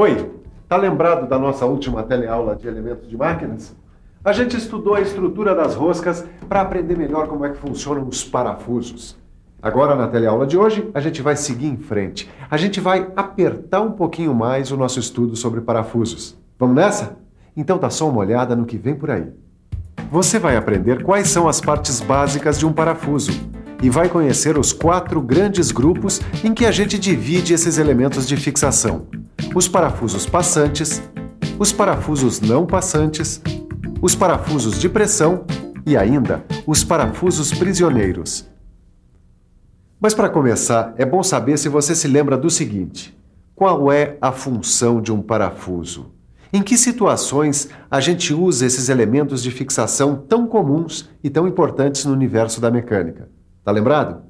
Oi, tá lembrado da nossa última teleaula de elementos de máquinas? A gente estudou a estrutura das roscas para aprender melhor como é que funcionam os parafusos. Agora, na teleaula de hoje, a gente vai seguir em frente. A gente vai apertar um pouquinho mais o nosso estudo sobre parafusos. Vamos nessa? Então dá só uma olhada no que vem por aí. Você vai aprender quais são as partes básicas de um parafuso e vai conhecer os 4 grandes grupos em que a gente divide esses elementos de fixação: os parafusos passantes, os parafusos não passantes, os parafusos de pressão e ainda os parafusos prisioneiros. Mas para começar, é bom saber se você se lembra do seguinte: qual é a função de um parafuso? Em que situações a gente usa esses elementos de fixação tão comuns e tão importantes no universo da mecânica? Tá lembrado?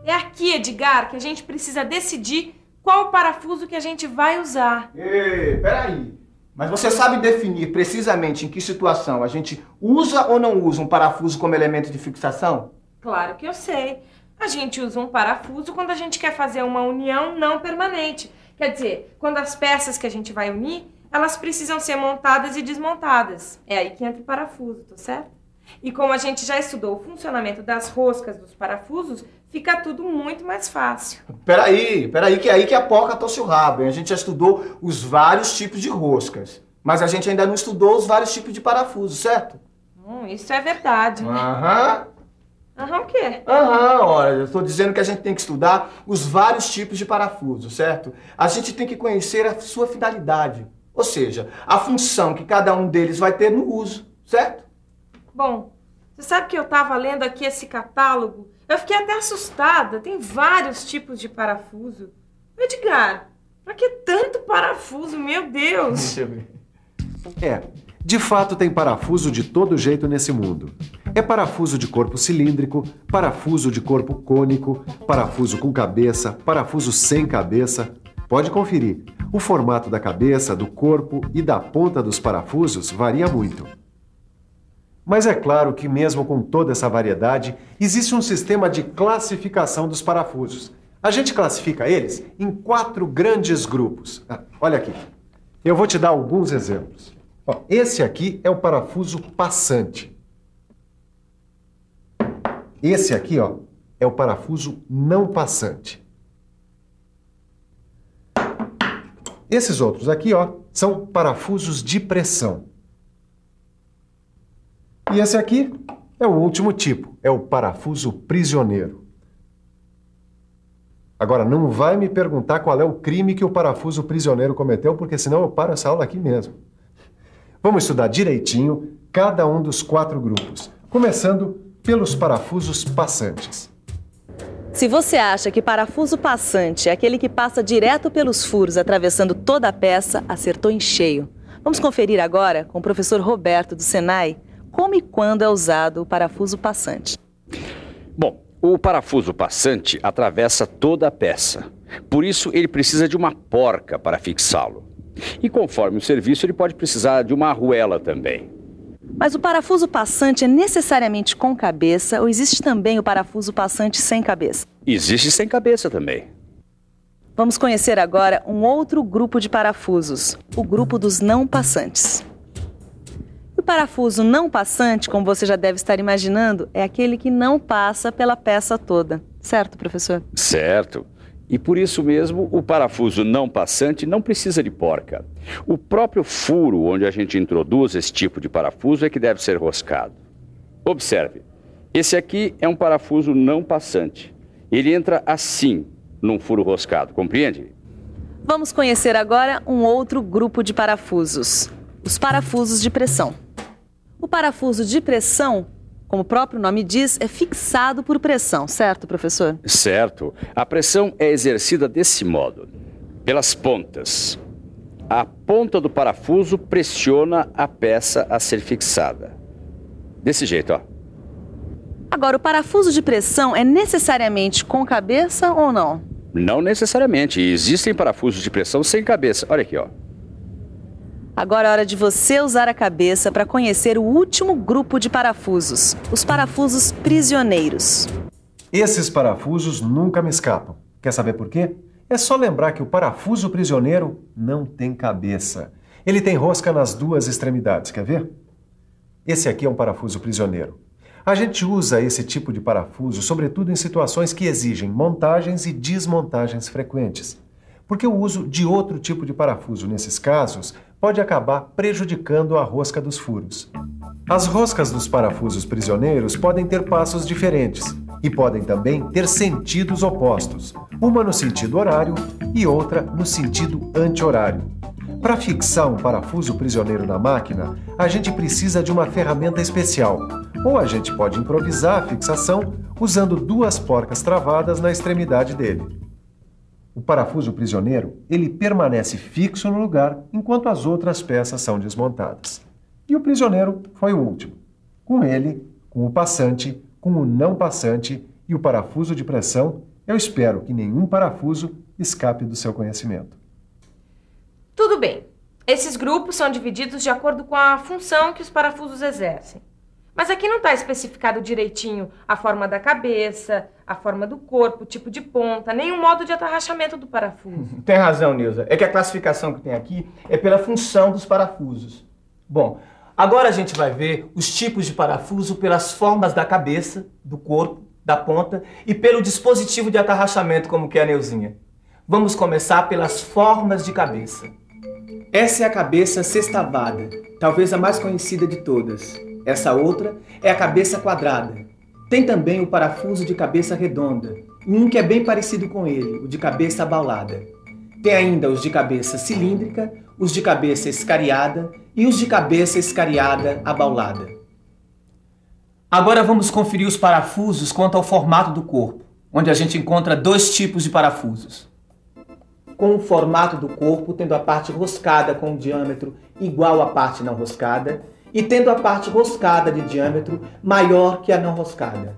É aqui, Edgar, que a gente precisa decidir qual parafuso que a gente vai usar. Ei, peraí. Mas você sabe definir precisamente em que situação a gente usa ou não usa um parafuso como elemento de fixação? Claro que eu sei. A gente usa um parafuso quando a gente quer fazer uma união não permanente. Quer dizer, quando as peças que a gente vai unir, elas precisam ser montadas e desmontadas. É aí que entra o parafuso, tá certo? E como a gente já estudou o funcionamento das roscas dos parafusos, fica tudo muito mais fácil. Peraí, que é aí que a porca torce o rabo, hein? A gente já estudou os vários tipos de roscas, mas a gente ainda não estudou os vários tipos de parafusos, certo? Isso é verdade, né? Aham, o quê? Olha, eu estou dizendo que a gente tem que estudar os vários tipos de parafusos, certo? A gente tem que conhecer a sua finalidade, ou seja, a função que cada um deles vai ter no uso, certo? Bom, você sabe que eu estava lendo aqui esse catálogo? Eu fiquei até assustada. Tem vários tipos de parafuso. Edgar, pra que tanto parafuso? Meu Deus! Deixa eu ver. De fato tem parafuso de todo jeito nesse mundo. É parafuso de corpo cilíndrico, parafuso de corpo cônico, parafuso com cabeça, parafuso sem cabeça. Pode conferir. O formato da cabeça, do corpo e da ponta dos parafusos varia muito. Mas é claro que mesmo com toda essa variedade, existe um sistema de classificação dos parafusos. A gente classifica eles em 4 grandes grupos. Olha aqui, eu vou te dar alguns exemplos. Esse aqui é o parafuso passante. Esse aqui, é o parafuso não passante. Esses outros aqui, são parafusos de pressão. E esse aqui é o último tipo, é o parafuso prisioneiro. Agora, não vai me perguntar qual é o crime que o parafuso prisioneiro cometeu, porque senão eu paro essa aula aqui mesmo. Vamos estudar direitinho cada um dos 4 grupos, começando pelos parafusos passantes. Se você acha que parafuso passante é aquele que passa direto pelos furos, atravessando toda a peça, acertou em cheio. Vamos conferir agora com o professor Roberto do Senai como e quando é usado o parafuso passante. Bom, o parafuso passante atravessa toda a peça. Por isso, ele precisa de uma porca para fixá-lo. E conforme o serviço, ele pode precisar de uma arruela também. Mas o parafuso passante é necessariamente com cabeça ou existe também o parafuso passante sem cabeça? Existe sem cabeça também. Vamos conhecer agora um outro grupo de parafusos, o grupo dos não passantes. O parafuso não passante, como você já deve estar imaginando, é aquele que não passa pela peça toda. Certo, professor? Certo. E por isso mesmo, o parafuso não passante não precisa de porca. O próprio furo onde a gente introduz esse tipo de parafuso é que deve ser roscado. Observe, esse aqui é um parafuso não passante. Ele entra assim, num furo roscado, compreende? Vamos conhecer agora um outro grupo de parafusos, os parafusos de pressão. O parafuso de pressão, como o próprio nome diz, é fixado por pressão, certo, professor? Certo. A pressão é exercida desse modo, pelas pontas. A ponta do parafuso pressiona a peça a ser fixada. Desse jeito, Agora, o parafuso de pressão é necessariamente com cabeça ou não? Não necessariamente. Existem parafusos de pressão sem cabeça. Olha aqui, Agora é hora de você usar a cabeça para conhecer o último grupo de parafusos, os parafusos prisioneiros. Esses parafusos nunca me escapam. Quer saber por quê? É só lembrar que o parafuso prisioneiro não tem cabeça. Ele tem rosca nas duas extremidades, quer ver? Esse aqui é um parafuso prisioneiro. A gente usa esse tipo de parafuso, sobretudo em situações que exigem montagens e desmontagens frequentes. Porque o uso de outro tipo de parafuso nesses casos pode acabar prejudicando a rosca dos furos. As roscas dos parafusos prisioneiros podem ter passos diferentes e podem também ter sentidos opostos, uma no sentido horário e outra no sentido anti-horário. Para fixar um parafuso prisioneiro na máquina, a gente precisa de uma ferramenta especial, ou a gente pode improvisar a fixação usando duas porcas travadas na extremidade dele. O parafuso prisioneiro, ele permanece fixo no lugar enquanto as outras peças são desmontadas. E o prisioneiro foi o último. Com ele, com o passante, com o não passante e o parafuso de pressão, eu espero que nenhum parafuso escape do seu conhecimento. Tudo bem. Esses grupos são divididos de acordo com a função que os parafusos exercem. Mas aqui não está especificado direitinho a forma da cabeça, a forma do corpo, o tipo de ponta, nem o modo de atarrachamento do parafuso. Tem razão, Nilza. É que a classificação que tem aqui é pela função dos parafusos. Bom, agora a gente vai ver os tipos de parafuso pelas formas da cabeça, do corpo, da ponta e pelo dispositivo de atarrachamento, como que é a Neuzinha. Vamos começar pelas formas de cabeça. Essa é a cabeça sextavada, talvez a mais conhecida de todas. Essa outra é a cabeça quadrada. Tem também o parafuso de cabeça redonda, e um que é bem parecido com ele, o de cabeça abaulada. Tem ainda os de cabeça cilíndrica, os de cabeça escariada e os de cabeça escariada abaulada. Agora vamos conferir os parafusos quanto ao formato do corpo, onde a gente encontra dois tipos de parafusos. Com o formato do corpo, tendo a parte roscada com um diâmetro igual à parte não roscada, e tendo a parte roscada de diâmetro maior que a não roscada.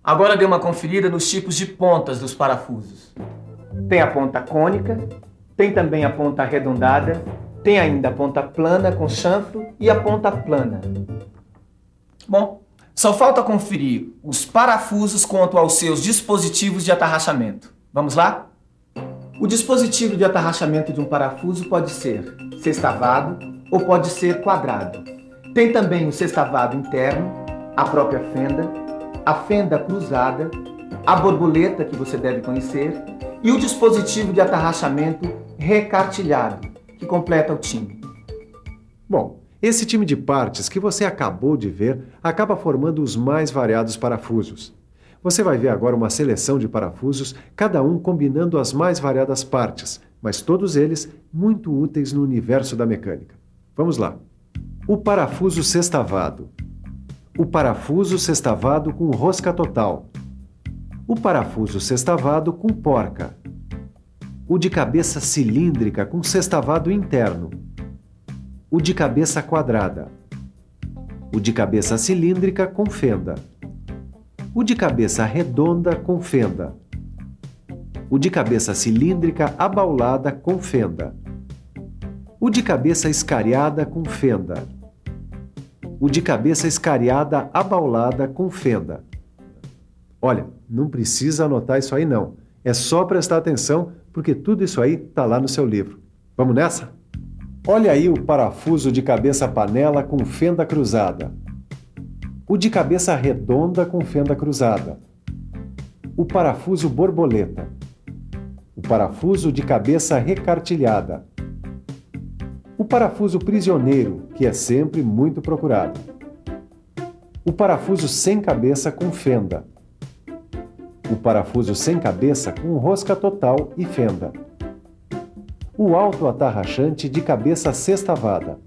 Agora dê uma conferida nos tipos de pontas dos parafusos. Tem a ponta cônica, tem também a ponta arredondada, tem ainda a ponta plana com chanfro e a ponta plana. Bom, só falta conferir os parafusos quanto aos seus dispositivos de atarrachamento. Vamos lá? O dispositivo de atarrachamento de um parafuso pode ser sextavado ou pode ser quadrado. Tem também o sextavado interno, a própria fenda, a fenda cruzada, a borboleta, que você deve conhecer, e o dispositivo de atarrachamento recartilhado, que completa o time. Bom, esse time de partes que você acabou de ver acaba formando os mais variados parafusos. Você vai ver agora uma seleção de parafusos, cada um combinando as mais variadas partes, mas todos eles muito úteis no universo da mecânica. Vamos lá. O parafuso sextavado. O parafuso sextavado com rosca total. O parafuso sextavado com porca. O de cabeça cilíndrica com sextavado interno. O de cabeça quadrada. O de cabeça cilíndrica com fenda. O de cabeça redonda com fenda. O de cabeça cilíndrica abaulada com fenda. O de cabeça escariada com fenda. O de cabeça escariada abaulada com fenda. Olha, não precisa anotar isso aí não. É só prestar atenção, porque tudo isso aí está lá no seu livro. Vamos nessa? Olha aí o parafuso de cabeça panela com fenda cruzada. O de cabeça redonda com fenda cruzada. O parafuso borboleta. O parafuso de cabeça recartilhada. O parafuso prisioneiro, que é sempre muito procurado. O parafuso sem cabeça com fenda. O parafuso sem cabeça com rosca total e fenda. O autoatarrachante de cabeça sextavada.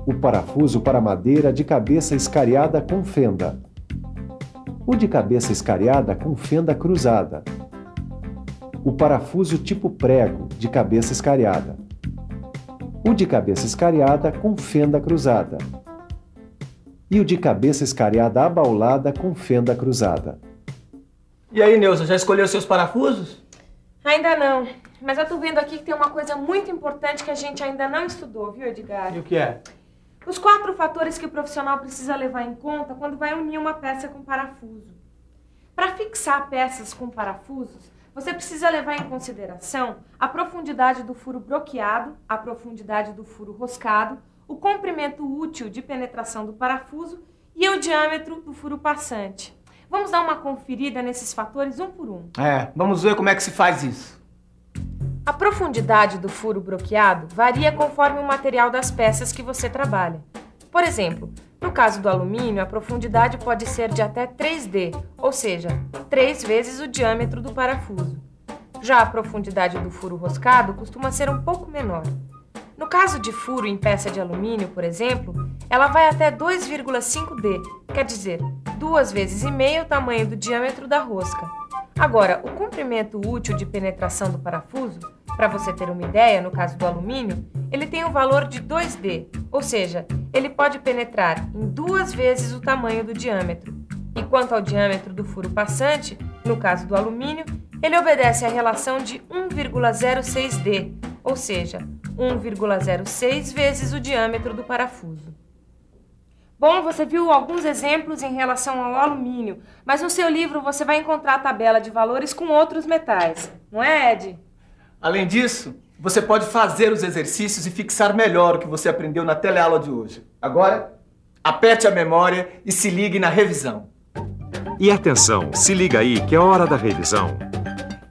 O parafuso para madeira de cabeça escariada com fenda. O de cabeça escariada com fenda cruzada. O parafuso tipo prego de cabeça escariada. O de cabeça escariada com fenda cruzada. E o de cabeça escariada abaulada com fenda cruzada. E aí, Neuza, já escolheu seus parafusos? Ainda não. Mas eu tô vendo aqui que tem uma coisa muito importante que a gente ainda não estudou, viu, Edgar? E o que é? Os 4 fatores que o profissional precisa levar em conta quando vai unir uma peça com parafuso. Para fixar peças com parafusos, você precisa levar em consideração a profundidade do furo broqueado, a profundidade do furo roscado, o comprimento útil de penetração do parafuso e o diâmetro do furo passante. Vamos dar uma conferida nesses fatores um por um. Vamos ver como é que se faz isso. A profundidade do furo broqueado varia conforme o material das peças que você trabalha. Por exemplo, no caso do alumínio, a profundidade pode ser de até 3D, ou seja, 3 vezes o diâmetro do parafuso. Já a profundidade do furo roscado costuma ser um pouco menor. No caso de furo em peça de alumínio, por exemplo, ela vai até 2,5D, quer dizer, 2,5 vezes o tamanho do diâmetro da rosca. Agora, o comprimento útil de penetração do parafuso, para você ter uma ideia, no caso do alumínio, ele tem o valor de 2D, ou seja, ele pode penetrar em 2 vezes o tamanho do diâmetro. E quanto ao diâmetro do furo passante, no caso do alumínio, ele obedece à relação de 1,06D, ou seja, 1,06 vezes o diâmetro do parafuso. Bom, você viu alguns exemplos em relação ao alumínio, mas no seu livro você vai encontrar a tabela de valores com outros metais, não é, Ed? Além disso, você pode fazer os exercícios e fixar melhor o que você aprendeu na teleaula de hoje. Agora, aperte a memória e se ligue na revisão. E atenção, se liga aí que é hora da revisão.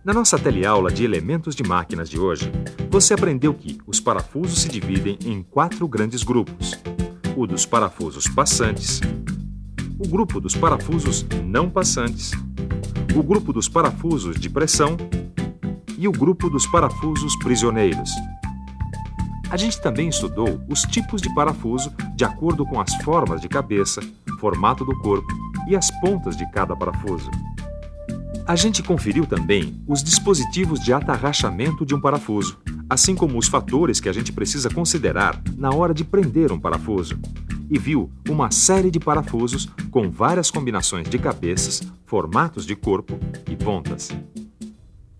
Na nossa teleaula de elementos de máquinas de hoje, você aprendeu que os parafusos se dividem em 4 grandes grupos. O dos parafusos passantes, o grupo dos parafusos não passantes, o grupo dos parafusos de pressão e o grupo dos parafusos prisioneiros. A gente também estudou os tipos de parafuso de acordo com as formas de cabeça, formato do corpo e as pontas de cada parafuso. A gente conferiu também os dispositivos de atarrachamento de um parafuso, assim como os fatores que a gente precisa considerar na hora de prender um parafuso. E viu uma série de parafusos com várias combinações de cabeças, formatos de corpo e pontas.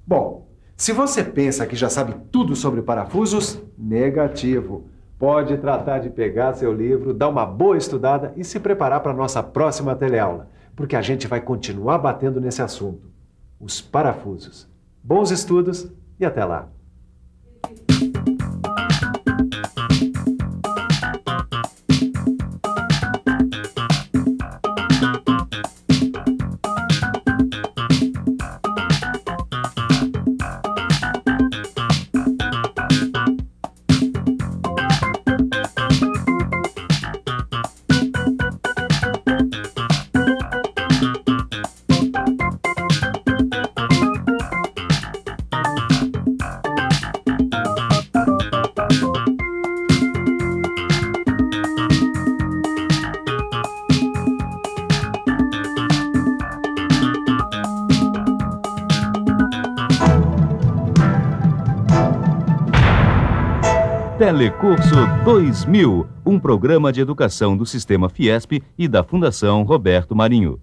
Bom, se você pensa que já sabe tudo sobre parafusos, negativo. Pode tratar de pegar seu livro, dar uma boa estudada e se preparar para a nossa próxima teleaula, porque a gente vai continuar batendo nesse assunto. Os parafusos. Bons estudos e até lá! Telecurso 2000, um programa de educação do Sistema Fiesp e da Fundação Roberto Marinho.